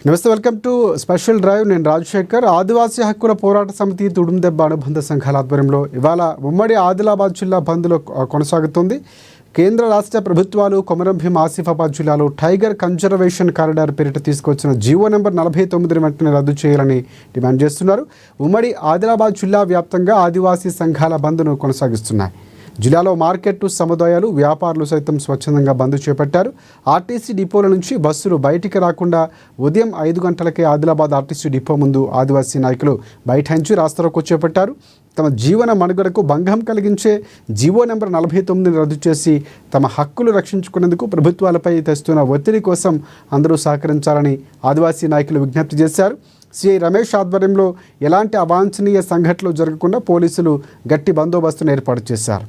నమస్తే, welcome to special drive. నేను రాజశేఖర్. ఆదివాసీ హక్కుల పోరాట సమితి తుడుందెబ్బ అనుబంధ సంఘాల ఆధ్వర్యంలో ఇవాళ ఉమ్మడి ఆదిలాబాద్ జిల్లా బంద్లో కొనసాగుతుంది. కేంద్ర రాష్ట్ర ప్రభుత్వాలు కొమరం భీం ఆసిఫాబాద్ జిల్లాలో టైగర్ కన్జర్వేషన్ కారిడార్ పేరిట తీసుకొచ్చిన జీవో నెంబర్ 49 వెంటనే రద్దు చేయాలని డిమాండ్ చేస్తున్నారు. ఉమ్మడి ఆదిలాబాద్ జిల్లా వ్యాప్తంగా ఆదివాసీ సంఘాల బంద్ను కొనసాగిస్తున్నాయి. జిల్లాలో మార్కెట్ సముదాయాలు, వ్యాపారులు సైతం స్వచ్ఛందంగా బంద్ చేపట్టారు. ఆర్టీసీ డిపోల నుంచి బస్సులు బయటికి రాకుండా ఉదయం 5 గంటలకే ఆదిలాబాద్ ఆర్టీసీ డిపో ముందు ఆదివాసీ నాయకులు బైఠాయించి రాస్తారోకో చేపట్టారు. తమ జీవన మనుగడకు భంగం కలిగించే జీవో నెంబర్ 49 రద్దు చేసి తమ హక్కులు రక్షించుకునేందుకు ప్రభుత్వాలపై తెస్తున్న ఒత్తిడి కోసం అందరూ సహకరించాలని ఆదివాసీ నాయకులు విజ్ఞప్తి చేశారు. సిఐ రమేష్ ఆధ్వర్యంలో ఎలాంటి అవాంఛనీయ సంఘటనలు జరగకుండా పోలీసులు గట్టి బందోబస్తును ఏర్పాటు చేశారు.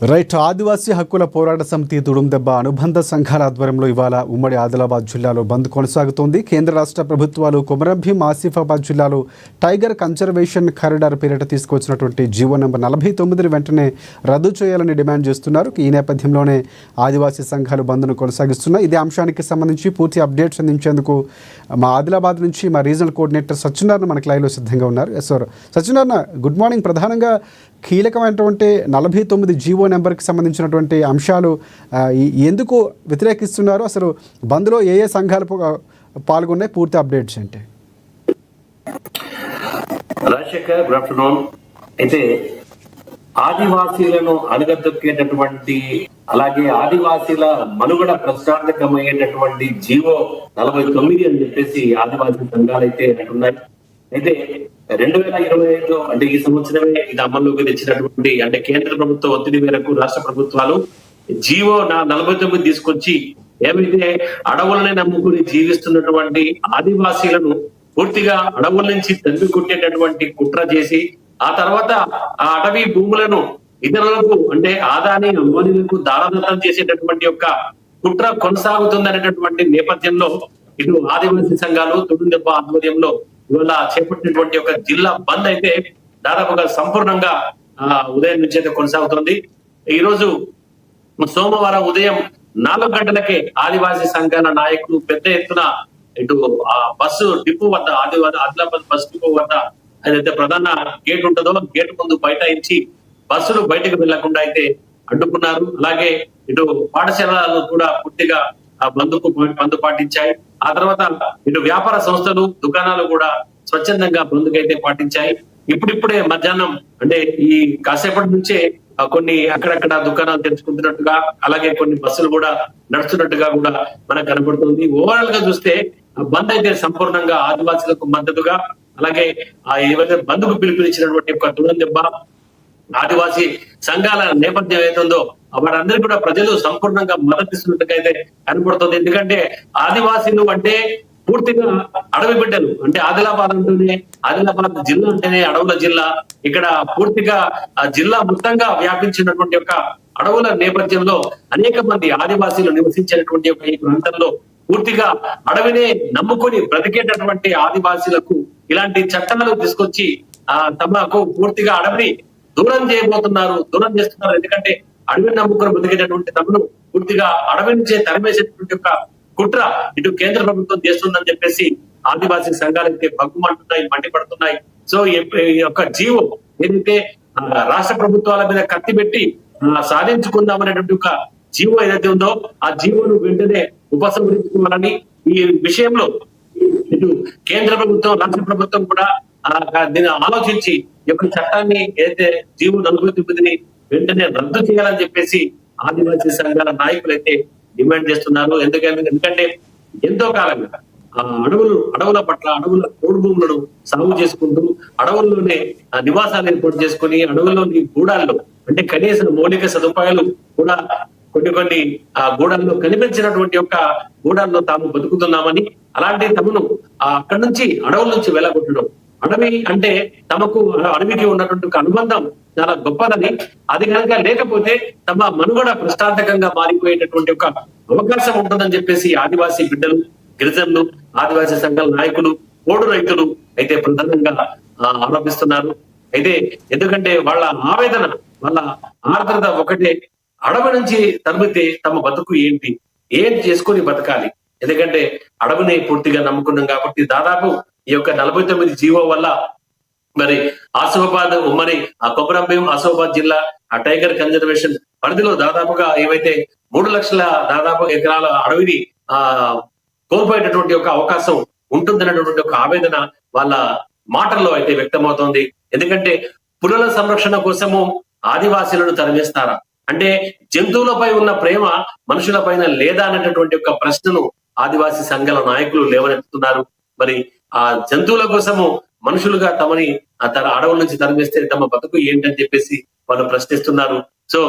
రైట్. ఆదివాసీ హక్కుల పోరాట సమితి తుడుందెబ్బ అనుబంధ సంఘాల ఆధ్వర్యంలో ఇవాళ ఉమ్మడి ఆదిలాబాద్ జిల్లాలో బంద్ కొనసాగుతోంది. కేంద్ర రాష్ట్ర ప్రభుత్వాలు కొమరంభీం ఆసిఫాబాద్ జిల్లాలో టైగర్ కన్జర్వేషన్ కారిడార్ పేరిట తీసుకొచ్చినటువంటి జీవో నెంబర్ 49ని వెంటనే రద్దు చేయాలని డిమాండ్ చేస్తున్నారు. ఈ నేపథ్యంలోనే ఆదివాసీ సంఘాలు బంద్ను కొనసాగిస్తున్నాయి. ఇదే అంశానికి సంబంధించి పూర్తి అప్డేట్స్ అందించేందుకు మా ఆదిలాబాద్ నుంచి మా రీజనల్ కోఆర్డినేటర్ సత్యనారాయణ మనకి లైవ్లో సిద్ధంగా ఉన్నారు. Yes sir, Satyanarayana good morning. ప్రధానంగా కీలకమైనటువంటి 49 జీవో నెంబర్కి సంబంధించినటువంటి అంశాలు ఎందుకు వ్యతిరేకిస్తున్నారు, అసలు బంద్లో ఏ సంఘాలు పాల్గొన్నాయి, పూర్తి అప్డేట్స్ ఏంటి? Rajasekhar, good afternoon. అయితే ఆదివాసీలను అణగదొక్కేటటువంటి అలాగే ఆదివాసీల మనుగడ ప్రశ్నార్థకమయ్యేటటువంటి జీవో 49 అని చెప్పేసి ఆదివాసీ సంఘాలు అయితే అంటున్నాయి. అయితే 2025 అంటే ఈ సంవత్సరమే ఇది అమల్లోకి తెచ్చినటువంటి అంటే కేంద్ర ప్రభుత్వ ఒత్తిడి మేరకు రాష్ట్ర ప్రభుత్వాలు జీవో 49 తీసుకొచ్చి ఏమైతే అడవులనే నమ్ముకుని జీవిస్తున్నటువంటి ఆదివాసీలను పూర్తిగా అడవుల నుంచి తరిమి కొట్టేటటువంటి కుట్ర చేసి ఆ తర్వాత ఆ అటవీ భూములను ఇతరులకు అంటే ఆదాని అంబానీలకు దారాదత్తం చేసేటటువంటి యొక్క కుట్ర కొనసాగుతుందనేటటువంటి నేపథ్యంలో ఇటు ఆదివాసీ సంఘాలు తుడుందెబ్బ ఆధ్వర్యంలో ఇవాళ చేపట్టినటువంటి ఒక జిల్లా బంద్ అయితే దాదాపుగా సంపూర్ణంగా ఉదయం నుంచి అయితే కొనసాగుతుంది. ఈ రోజు సోమవారం ఉదయం 4 గంటలకే ఆదివాసీ సంఘాల నాయకులు పెద్ద ఎత్తున ఇటు ఆ బస్సు డిపో వద్ద ఆదిలాబాద్ బస్ డిపో వద్ద ఏదైతే ప్రధాన గేట్ ఉంటుందో గేట్ ముందు బైఠాయించి బస్సులు బయటకు వెళ్లకుండా అయితే అడ్డుకున్నారు. అలాగే ఇటు పాఠశాలలు కూడా పూర్తిగా ఆ బంద్ పాటించాయి. ఆ తర్వాత ఇటు వ్యాపార సంస్థలు దుకాణాలు కూడా స్వచ్ఛందంగా బంద్కైతే పాటించాయి. ఇప్పుడిప్పుడే మధ్యాహ్నం అంటే ఈ కాసేపటి నుంచే కొన్ని అక్కడక్కడ దుకాణాలు తెరుచుకుంటున్నట్టుగా అలాగే కొన్ని బస్సులు కూడా నడుస్తున్నట్టుగా కూడా మనకు కనబడుతుంది. ఓవరాల్ గా చూస్తే బంద్ అయితే సంపూర్ణంగా ఆదివాసీలకు మద్దతుగా అలాగే ఏవైతే బంద్కు పిలుపునిచ్చినటువంటి ఒక తుడుందెబ్బ ఆదివాసీ సంఘాల నేపథ్యం ఏతుందో వారందరికీ కూడా ప్రజలు సంపూర్ణంగా మద్దతిస్తున్నట్టుగా అయితే కనబడుతుంది. ఎందుకంటే ఆదివాసీలు అంటే పూర్తిగా అడవి బిడ్డలు. అంటే ఆదిలాబాద్ అంటేనే ఆదిలాబాద్ జిల్లా అంటేనే అడవుల జిల్లా. ఇక్కడ పూర్తిగా ఆ జిల్లా మొత్తంగా వ్యాపించినటువంటి యొక్క అడవుల నేపథ్యంలో అనేక మంది ఆదివాసీలు నివసించేటువంటి ఈ ప్రాంతంలో పూర్తిగా అడవినే నమ్ముకొని బ్రతికేటటువంటి ఆదివాసీలకు ఇలాంటి చట్టాలు తీసుకొచ్చి తమకు పూర్తిగా అడవిని దూరం చేస్తున్నారు. ఎందుకంటే అడవిని నమ్ముకుని బతికేటటువంటి తమను పూర్తిగా అడవి నుంచే తరిమేసేటువంటి యొక్క కుట్ర ఇటు కేంద్ర ప్రభుత్వం చేస్తుందని చెప్పేసి ఆదివాసీ సంఘాలు అయితే బగ్గుమంటున్నాయి, మండిపడుతున్నాయి. సో ఈ యొక్క జీవో ఏదైతే రాష్ట్ర ప్రభుత్వాల మీద కత్తి పెట్టి సాధించుకుందామనేటువంటి ఒక జీవో ఏదైతే ఉందో ఆ జీవోను వెంటనే ఉపసంహరించుకోవాలని ఈ విషయంలో ఇటు కేంద్ర ప్రభుత్వం రాష్ట్ర ప్రభుత్వం కూడా దీన్ని ఆలోచించి ఈ యొక్క చట్టాన్ని ఏదైతే జీవో 49ని వెంటనే రద్దు చేయాలని చెప్పేసి ఆదివాసీ సంఘాల నాయకులు అయితే డిమాండ్ చేస్తున్నారు. ఎందుకంటే ఎంతో కాలంగా అడవుల పట్ల అడవుల పోడు భూములను సాగు చేసుకుంటూ అడవుల్లోనే నివాసాలు ఏర్పాటు చేసుకుని అడవుల్లోని గూడాల్లో అంటే కనీస మౌలిక సదుపాయాలు కూడా కొన్ని గూడాల్లో కనిపించినటువంటి యొక్క గూడాల్లో తాము బతుకుతున్నామని అలాంటి తమను అక్కడి నుంచి అడవుల నుంచి వెళ్ళగొట్టడం అడవి అంటే తమకు అడవికి ఉన్నటువంటి ఒక అనుబంధం చాలా గొప్పదని అది కనుక లేకపోతే తమ మనుగడ ప్రశ్నార్థకంగా మారిపోయేటటువంటి ఒక అవకాశం ఉంటుందని చెప్పేసి ఆదివాసీ బిడ్డలు గిరిజనులు ఆదివాసీ సంఘాల నాయకులు పోడు రైతులు అయితే ప్రధానంగా ఆరోపిస్తున్నారు. అయితే ఎందుకంటే వాళ్ళ ఆవేదన వాళ్ళ ఆర్ద్రత ఒకటే, అడవి నుంచి తరిమితే తమ బతుకు ఏం చేసుకొని బతకాలి. ఎందుకంటే అడవిని పూర్తిగా నమ్ముకున్నాం కాబట్టి దాదాపు ఈ యొక్క 49 జీవో వల్ల మరి ఆసిఫాబాద్ ఉమ్మడి కొమరంభీం ఆసిఫాబాద్ జిల్లా ఆ టైగర్ కన్జర్వేషన్ పరిధిలో దాదాపుగా ఏవైతే 3 లక్షల దాదాపు ఎకరాల అడవిని కోల్పోయేటటువంటి ఒక అవకాశం ఉంటుందనేటువంటి ఒక ఆవేదన వాళ్ళ మాటల్లో అయితే వ్యక్తమవుతోంది. ఎందుకంటే పులుల సంరక్షణ కోసము ఆదివాసీలను తరిమేస్తారా అంటే జంతువులపై ఉన్న ప్రేమ మనుషుల పైన లేదా అనేటటువంటి ఒక ప్రశ్నను ఆదివాసీ సంఘాల నాయకులు లేవనెత్తుతున్నారు. మరి ఆ జంతువుల కోసము మనుషులుగా తమని తన అడవుల నుంచి తరిమేస్తే తమ బతుకు ఏంటని చెప్పేసి వాళ్ళు ప్రశ్నిస్తున్నారు. సో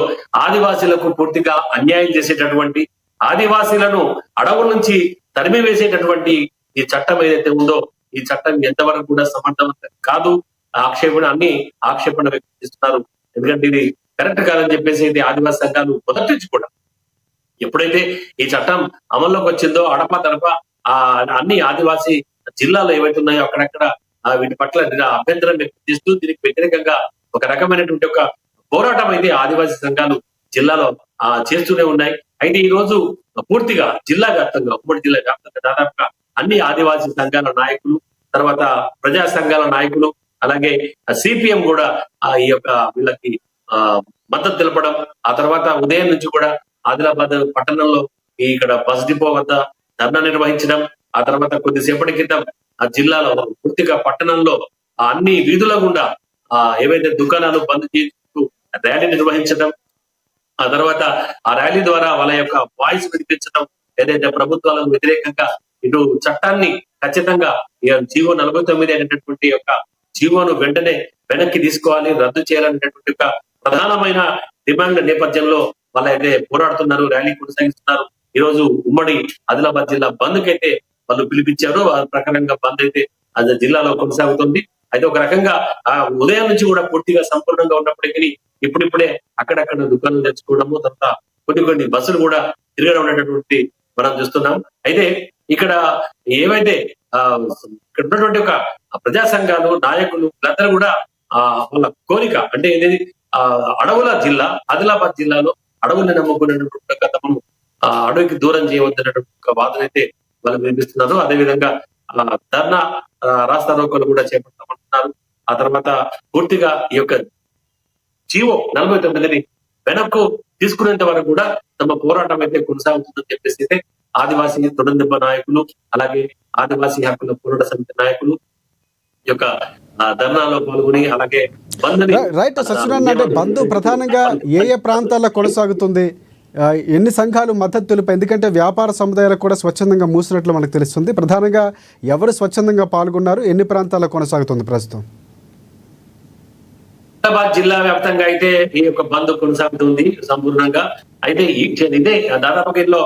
ఆదివాసీలకు పూర్తిగా అన్యాయం చేసేటటువంటి ఆదివాసీలను అడవుల నుంచి తరిమి వేసేటటువంటి ఈ చట్టం ఏదైతే ఉందో ఈ చట్టం ఎంతవరకు కూడా సమర్థవంతం కాదు. ఆక్షేపణ వ్యక్తం చేస్తున్నారు. ఎందుకంటే ఇది కరెక్ట్ కాదని చెప్పేసి అయితే ఆదివాసీ సంఘాలు మొదటి నుంచి కూడా ఎప్పుడైతే ఈ చట్టం అమల్లోకి వచ్చిందో అడపా తడప అన్ని ఆదివాసీ జిల్లాలు ఏవైతే ఉన్నాయో అక్కడక్కడ వీటి పట్ల అభ్యంతరం వ్యక్తం చేస్తూ దీనికి వ్యతిరేకంగా ఒక రకమైనటువంటి ఒక పోరాటం అయితే ఆదివాసీ సంఘాలు జిల్లాలో చేస్తూనే ఉన్నాయి. అయితే ఈ రోజు పూర్తిగా జిల్లా వ్యాప్తంగా ఉమ్మడి జిల్లా వ్యాప్తంగా దాదాపుగా అన్ని ఆదివాసీ సంఘాల నాయకులు, తర్వాత ప్రజా సంఘాల నాయకులు, అలాగే సిపిఎం కూడా ఈ యొక్క వీళ్ళకి మద్దతు తెలపడం, ఆ తర్వాత ఉదయం నుంచి కూడా ఆదిలాబాద్ పట్టణంలో ఇక్కడ బస్ డిపో వద్ద ధర్నా నిర్వహించడం, ఆ తర్వాత కొద్దిసేపటి క్రితం ఆ జిల్లాలో పూర్తిగా పట్టణంలో అన్ని వీధుల గుండా ఏవైతే దుకాణాలు బంద్ చేస్తూ ర్యాలీ నిర్వహించడం, ఆ తర్వాత ఆ ర్యాలీ ద్వారా వాళ్ళ యొక్క వాయిస్ వినిపించడం, ఏదైతే ప్రభుత్వాలకు వ్యతిరేకంగా ఇటు చట్టాన్ని ఖచ్చితంగా జీవో 49 అనేటటువంటి యొక్క జీవోను వెంటనే వెనక్కి తీసుకోవాలి, రద్దు చేయాలనేటటువంటి ఒక ప్రధానమైన డిమాండ్ నేపథ్యంలో వాళ్ళైతే పోరాడుతున్నారు, ర్యాలీ కొనసాగిస్తున్నారు. ఈ రోజు ఉమ్మడి ఆదిలాబాద్ జిల్లా బంద్ కైతే వాళ్ళు పిలిపించారు. ఆ ప్రకారంగా బంద్ అయితే అది జిల్లాలో కొనసాగుతుంది. అయితే ఒక రకంగా ఉదయం నుంచి కూడా పూర్తిగా సంపూర్ణంగా ఉన్నప్పటికీ ఇప్పుడిప్పుడే అక్కడక్కడ దుకాణాలు తెచ్చుకోవడము, తర్వాత కొన్ని బస్సులు కూడా తిరగడం అనేటటువంటి మనం చూస్తున్నాం. అయితే ఇక్కడ ఏవైతే ఇక్కడ ఉన్నటువంటి ఒక ప్రజా సంఘాలు నాయకులు వీళ్ళందరూ కూడా వాళ్ళ కోరిక అంటే ఏది అడవుల జిల్లా ఆదిలాబాద్ జిల్లాలో అడవుల్ని నమ్ముకునేటువంటి గతము అడవికి దూరం చేయవద్దనేటువంటి ఒక వాదన అయితే వాళ్ళు వినిపిస్తున్నారు. అదేవిధంగా ధర్నా రాస్తా రోకోలు కూడా చేపడతామంటున్నారు. ఆ తర్వాత పూర్తిగా ఈ యొక్క జీవో 49ని వెనక్కు తీసుకునేంత వరకు కూడా తమ పోరాటం అయితే కొనసాగుతుందని చెప్పేసి అయితే ఆదివాసీ తొడందెబ్బ నాయకులు, అలాగే ఆదివాసీ హక్కుల పోరాట సమితి నాయకులు యొక్క ధర్నాలో పాల్గొని అలాగే రైట్ సత్యనారాయణ, అంటే బంద్ ప్రధానంగా ఏ ప్రాంతాల్లో కొనసాగుతుంది, ఎన్ని సంఘాలు మద్దతు తెలిపాయి? ఎందుకంటే వ్యాపార సముదాయాలకు కూడా స్వచ్ఛందంగా మూసినట్లు మనకు తెలుస్తుంది. ప్రధానంగా ఎవరు స్వచ్ఛందంగా పాల్గొన్నారు, ఎన్ని ప్రాంతాల్లో కొనసాగుతుంది ప్రస్తుతం? హైదరాబాద్ జిల్లా వ్యాప్తంగా అయితే ఈ యొక్క బంద్ కొనసాగుతుంది సంపూర్ణంగా. అయితే ఇదే దాదాపుగా ఇందులో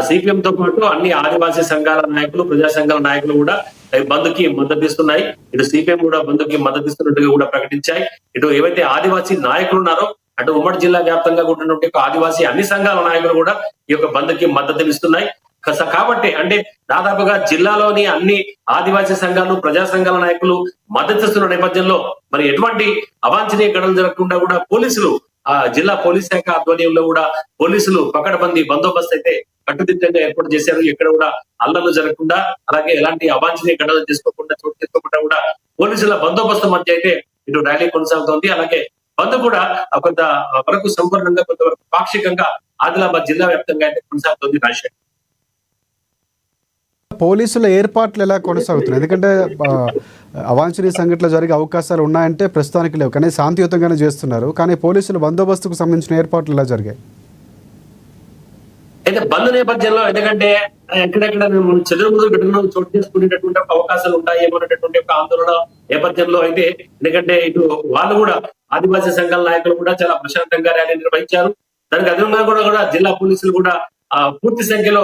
సిపిఎం తో పాటు అన్ని ఆదివాసీ సంఘాల నాయకులు, ప్రజా సంఘాల నాయకులు కూడా బంద్ కి మద్దతు ఇస్తున్నాయి. ఇటు సిపిఎం కూడా బంద్ కి మద్దతు ఇస్తున్నట్టుగా కూడా ప్రకటించాయి. ఇటు ఏవైతే ఆదివాసీ నాయకులు ఉన్నారో అటు ఉమ్మడి జిల్లా వ్యాప్తంగా ఉన్నటువంటి ఆదివాసీ అన్ని సంఘాల నాయకులు కూడా ఈ యొక్క బంద్ కి మద్దతు ఇస్తున్నాయి. కాబట్టి అంటే దాదాపుగా జిల్లాలోని అన్ని ఆదివాసీ సంఘాలు, ప్రజా సంఘాల నాయకులు మద్దతు ఇస్తున్న నేపథ్యంలో మరి ఎటువంటి అవాంఛనీయ ఘటనలు జరగకుండా కూడా పోలీసులు జిల్లా పోలీస్ శాఖ ఆధ్వర్యంలో కూడా పోలీసులు పకడ్బందీ బందోబస్తు అయితే కట్టుదిట్టంగా ఏర్పాటు చేశారు. ఎక్కడ కూడా అల్లర్లు జరగకుండా, అలాగే ఎలాంటి అవాంఛనీయ ఘటనలు చోటు చేసుకోకుండా కూడా పోలీసుల బందోబస్తు మధ్య అయితే ఇటు ర్యాలీ కొనసాగుతోంది. అలాగే బంద్ కూడా కొంత వరకు సంపూర్ణంగా, కొంతవరకు పాక్షికంగా ఆదిలాబాద్ జిల్లా వ్యాప్తంగా అయితే కొనసాగుతోంది. రాజశేఖర్, పోలీసుల ఏర్పాట్లు ఎలా కొనసాగుతున్నాయి? ఎందుకంటే అవాంఛనీయ సంఘటనలు జరిగే అవకాశాలు ఉన్నాయంటే ప్రస్తుతానికి లేవు, కానీ శాంతియుతంగానే చేస్తున్నారు. కానీ పోలీసుల బందోబస్తుకు సంబంధించిన ఏర్పాట్లు ఎలా జరిగాయి? అయితే బంద్ నేపథ్యంలో ఎందుకంటే ఎక్కడెక్కడ చెదురుముదురు ఘటనలు చోటు చేసుకునేటటువంటి అవకాశాలు ఉంటాయేమో అనేటటువంటి ఒక ఆందోళన నేపథ్యంలో అయితే, ఎందుకంటే ఇటు వాళ్ళు కూడా ఆదివాసీ సంఘాల నాయకులు కూడా చాలా ప్రశాంతంగా ర్యాలీ నిర్వహించారు. దానికి అదనంగా కూడా జిల్లా పోలీసులు కూడా పూర్తి సంఖ్యలో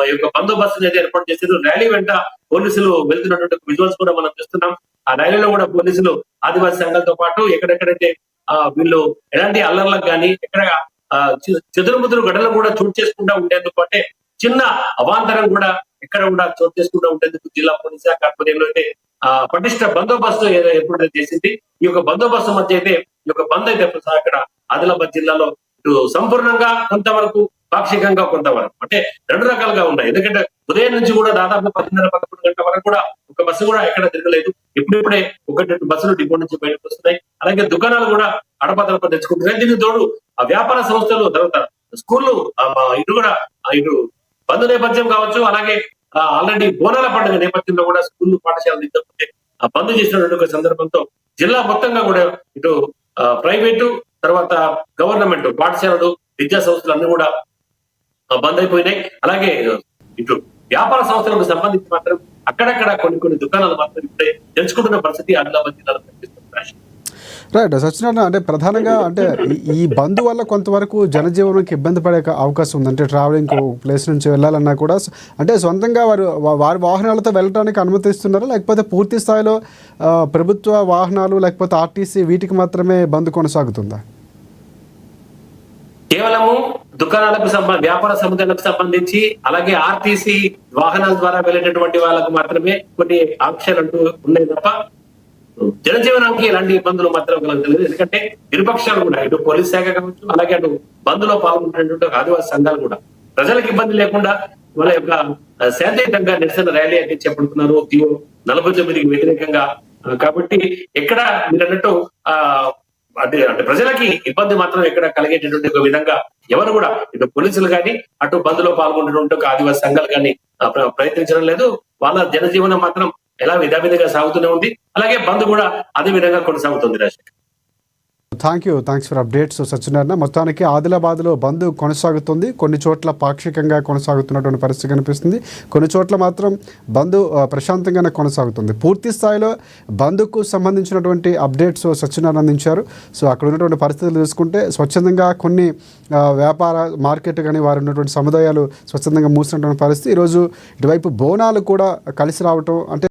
యొక్క బందోబస్తు అయితే ఏర్పాటు చేశారు. ర్యాలీ వెంట పోలీసులు వెళ్తున్నటువంటి విజువల్స్ కూడా మనం చూస్తున్నాం. ఆ ర్యాలీలో కూడా పోలీసులు ఆదివాసీ సంఘాలతో పాటు ఎక్కడెక్కడైతే వీళ్ళు ఎలాంటి అల్లర్లకు కానీ ఎక్కడ చెదురుముదురు ఘటనలు కూడా చోటు చేసుకుంటూ ఉండేందుకు, అంటే చిన్న అవాంతరం కూడా ఎక్కడ కూడా చోటు చేసుకుంటూ ఉండేందుకు జిల్లా పోలీస్ శాఖ ఆధ్వర్యంలో అయితే పటిష్ట బందోబస్తు ఏర్పాటు చేసింది. ఈ యొక్క బందోబస్తు మధ్య అయితే ఈ యొక్క బంద్ అయితే అక్కడ ఆదిలాబాద్ జిల్లాలో ఇటు సంపూర్ణంగా కొంతవరకు, పాక్షికంగా కొంతవరకు, అంటే రెండు రకాలుగా ఉన్నాయి. ఎందుకంటే ఉదయం నుంచి కూడా దాదాపు 10:30-11 గంటల వరకు కూడా ఒక బస్సు కూడా ఎక్కడ తిరగలేదు. ఇప్పుడిప్పుడే 1-2 బస్సులు డిపో నుంచి బయటకు వస్తున్నాయి. అలాగే దుకాణాలు కూడా అడపదడప తెచ్చుకుంటున్నాయి. దీనికి తోడు ఆ వ్యాపార సంస్థలు, తర్వాత స్కూళ్ళు ఇటు కూడా ఇటు బంద్ నేపథ్యం కావచ్చు, అలాగే ఆల్రెడీ బోనాల పండుగ నేపథ్యంలో కూడా స్కూళ్ళు, పాఠశాలలు ఇంతకుముందే బంద్ చేసినటువంటి సందర్భంతో జిల్లా మొత్తంగా కూడా ఇటు ప్రైవేటు, తర్వాత గవర్నమెంట్ పాఠశాలలు, విద్యా సంస్థలు అన్ని కూడా బంద్ అయిపోయినాయి. అలాగే ఇటు వ్యాపార సంస్థలకు సంబంధించి మాత్రం అక్కడక్కడ కొన్ని దుకాణాలు మాత్రం ఇప్పుడే తెరుచుకుంటున్న పరిస్థితి ఆదిలాబాద్ జిల్లాలో కనిపిస్తుంది. రైట్ సత్యనారాయణ, అంటే ప్రధానంగా అంటే ఈ బంద్ వల్ల కొంతవరకు జనజీవనానికి ఇబ్బంది పడే అవకాశం ఉంది. అంటే ట్రావెలింగ్ ప్లేస్ నుంచి వెళ్ళాలన్నా కూడా అంటే సొంతంగా వారి వాహనాలతో వెళ్ళడానికి అనుమతిస్తున్నారా, లేకపోతే పూర్తి స్థాయిలో ప్రభుత్వ వాహనాలు లేకపోతే ఆర్టీసీ వీటికి మాత్రమే బంద్ కొనసాగుతుందా? కేవలము దుకాణాలకు వ్యాపార సముదాయాలకు సంబంధించి అలాగే ఆర్టీసీ వాహనాల ద్వారా వెళ్ళేటటువంటి వాళ్ళకు మాత్రమే కొన్ని ఆంక్షలు అంటూ ఉన్నాయి తప్ప జనజీవనానికి ఎలాంటి ఇబ్బందులు మాత్రం కలగలేదు. ఎందుకంటే ఇరుపక్షాలు కూడా ఇటు పోలీస్ శాఖ కావచ్చు, అలాగే అటు బంద్లో పాల్గొంటున్నటువంటి ఆదివాసీ సంఘాలు కూడా ప్రజలకు ఇబ్బంది లేకుండా వాళ్ళ యొక్క శాంతియుతంగా నిరసన ర్యాలీ అయితే చేపడుతున్నారు జియో 49కి వ్యతిరేకంగా. కాబట్టి ఎక్కడ మీరు అన్నట్టు అంటే ప్రజలకి ఇబ్బంది మాత్రం ఎక్కడ కలిగేటటువంటి ఒక విధంగా ఎవరు కూడా ఇటు పోలీసులు కానీ అటు బంద్లో పాల్గొంటున్నటువంటి ఆదివాసీ సంఘాలు కానీ ప్రయత్నించడం లేదు. వాళ్ళ జనజీవనం మాత్రం ఎలా విధావిధిగా సాగుతూనే ఉంది. అలాగే బంద్ కూడా అదే విధంగా కొనసాగుతుంది. Rajasekhar, thanks for updates Satyanarayana. మొత్తానికి ఆదిలాబాద్లో బంద్ కొనసాగుతుంది. కొన్ని చోట్ల పాక్షికంగా కొనసాగుతున్నటువంటి పరిస్థితి కనిపిస్తుంది. కొన్ని చోట్ల మాత్రం బంద్ ప్రశాంతంగానే కొనసాగుతుంది. పూర్తి స్థాయిలో బంద్కు సంబంధించినటువంటి అప్డేట్స్ సత్యనారాయణ అందించారు. సో అక్కడ ఉన్నటువంటి పరిస్థితులు చూసుకుంటే స్వచ్ఛందంగా కొన్ని వ్యాపార మార్కెట్ కానీ వారు ఉన్నటువంటి సముదాయాలు స్వచ్ఛందంగా మూసినటువంటి పరిస్థితి. ఈరోజు ఇటువైపు బోనాలు కూడా కలిసి రావటం అంటే